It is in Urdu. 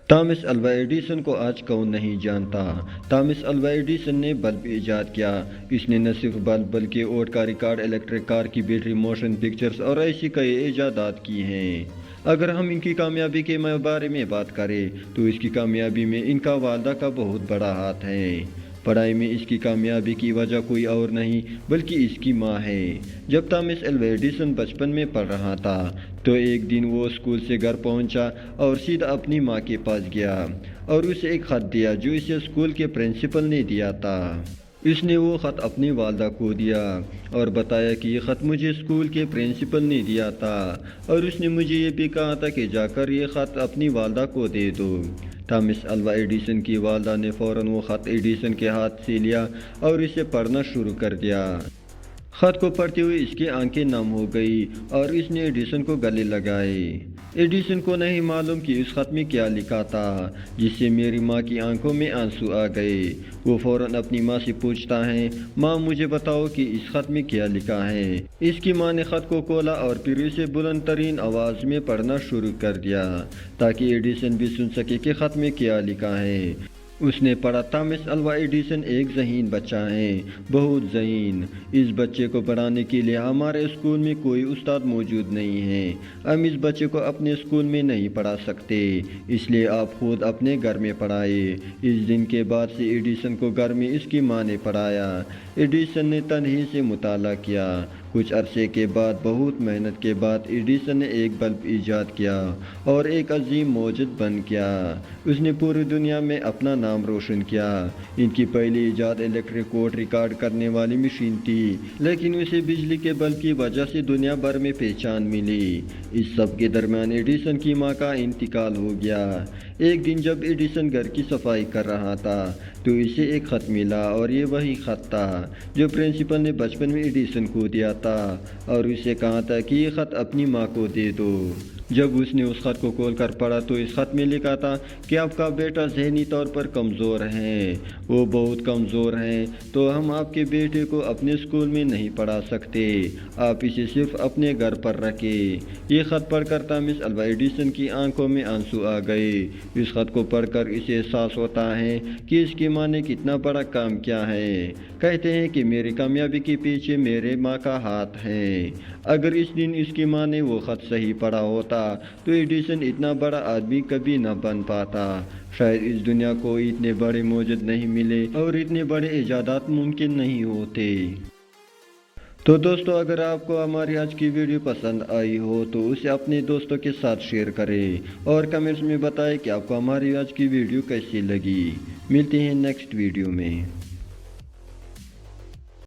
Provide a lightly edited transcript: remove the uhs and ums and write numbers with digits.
تامس الوا ایڈیسن کو آج کون نہیں جانتا۔ تامس الوا ایڈیسن نے بلب ایجاد کیا۔ اس نے نہ صرف بلب بلکہ اوٹ کا ریکارڈ، الیکٹرک کار کی بیٹری، موشن پکچرز اور ایسی کئی ایجادات کی ہیں۔ اگر ہم ان کی کامیابی کے بارے میں بات کریں تو اس کی کامیابی میں ان کا والدہ کا بہت بڑا ہاتھ ہے۔ پڑھائی میں اس کی کامیابی کی وجہ کوئی اور نہیں بلکہ اس کی ماں ہے۔ جب تامس الوا ایڈیسن بچپن میں پڑھ رہا تھا تو ایک دن وہ اسکول سے گھر پہنچا اور سیدھا اپنی ماں کے پاس گیا اور اسے ایک خط دیا جو اسے اسکول کے پرنسپل نے دیا تھا۔ اس نے وہ خط اپنی والدہ کو دیا اور بتایا کہ یہ خط مجھے اسکول کے پرنسپل نے دیا تھا اور اس نے مجھے یہ بھی کہا تھا کہ جا کر یہ خط اپنی والدہ کو دے دو۔ تامس الوا ایڈیسن کی والدہ نے فوراً وہ خط ایڈیسن کے ہاتھ سے لیا اور اسے پڑھنا شروع کر دیا۔ خط کو پڑھتے ہوئے اس کی آنکھیں نم ہو گئی اور اس نے ایڈیسن کو گلے لگائے۔ ایڈیسن کو نہیں معلوم کہ اس خط میں کیا لکھا تھا جس سے میری ماں کی آنکھوں میں آنسو آ گئے۔ وہ فوراً اپنی ماں سے پوچھتا ہے، ماں مجھے بتاؤ کہ اس خط میں کیا لکھا ہے۔ اس کی ماں نے خط کو کھولا اور پھر اسے بلند ترین آواز میں پڑھنا شروع کر دیا تاکہ ایڈیسن بھی سن سکے کہ خط میں کیا لکھا ہے۔ اس نے پڑھا، تامس الوا ایڈیسن ایک ذہین بچہ ہے، بہت ذہین۔ اس بچے کو پڑھانے کے لیے ہمارے اسکول میں کوئی استاد موجود نہیں ہے۔ ہم اس بچے کو اپنے اسکول میں نہیں پڑھا سکتے، اس لیے آپ خود اپنے گھر میں پڑھائیں۔ اس دن کے بعد سے ایڈیسن کو گھر میں اس کی ماں نے پڑھایا۔ ایڈیسن نے تنہائی سے مطالعہ کیا۔ کچھ عرصے کے بعد، بہت محنت کے بعد، ایڈیسن نے ایک بلب ایجاد کیا اور ایک عظیم موجد بن گیا۔ اس نے پوری دنیا میں اپنا نام روشن کیا۔ ان کی پہلی ایجاد الیکٹرک کوٹ ریکارڈ کرنے والی مشین تھی، لیکن اسے بجلی کے بلب کی وجہ سے دنیا بھر میں پہچان ملی۔ اس سب کے درمیان ایڈیسن کی ماں کا انتقال ہو گیا۔ ایک دن جب ایڈیسن گھر کی صفائی کر رہا تھا تو اسے ایک خط ملا اور یہ وہی خط تھا جو پرنسپل نے بچپن میں ایڈیسن کو دیا تھا اور اسے کہا تھا کہ یہ خط اپنی ماں کو دے دو۔ جب اس نے اس خط کو کھول کر پڑھا تو اس خط میں لکھا تھا کہ آپ کا بیٹا ذہنی طور پر کمزور ہے، وہ بہت کمزور ہیں، تو ہم آپ کے بیٹے کو اپنے اسکول میں نہیں پڑھا سکتے، آپ اسے صرف اپنے گھر پر رکھیں۔ یہ خط پڑھ کر تامس الوا ایڈیسن کی آنکھوں میں آنسو آ گئے۔ اس خط کو پڑھ کر اسے احساس ہوتا ہے کہ اس کی ماں نے کتنا بڑا کام کیا ہے۔ کہتے ہیں کہ میری کامیابی کے پیچھے میرے ماں کا ہاتھ ہے۔ اگر اس دن اس کی ماں نے وہ خط صحیح پڑھا ہوتا تو ایڈیسن اتنا بڑا آدمی کبھی نہ بن پاتا۔ شاید اس دنیا کو اتنے بڑے موجد نہیں ملے اور اتنے بڑے ایجادات ممکن نہیں ہوتے۔ تو دوستو، اگر آپ کو ہماری آج کی ویڈیو پسند آئی ہو تو اسے اپنے دوستوں کے ساتھ شیئر کریں اور کمنٹس میں بتائیں کہ آپ کو ہماری آج کی ویڈیو کیسی لگی۔ ملتے ہیں نیکسٹ ویڈیو میں۔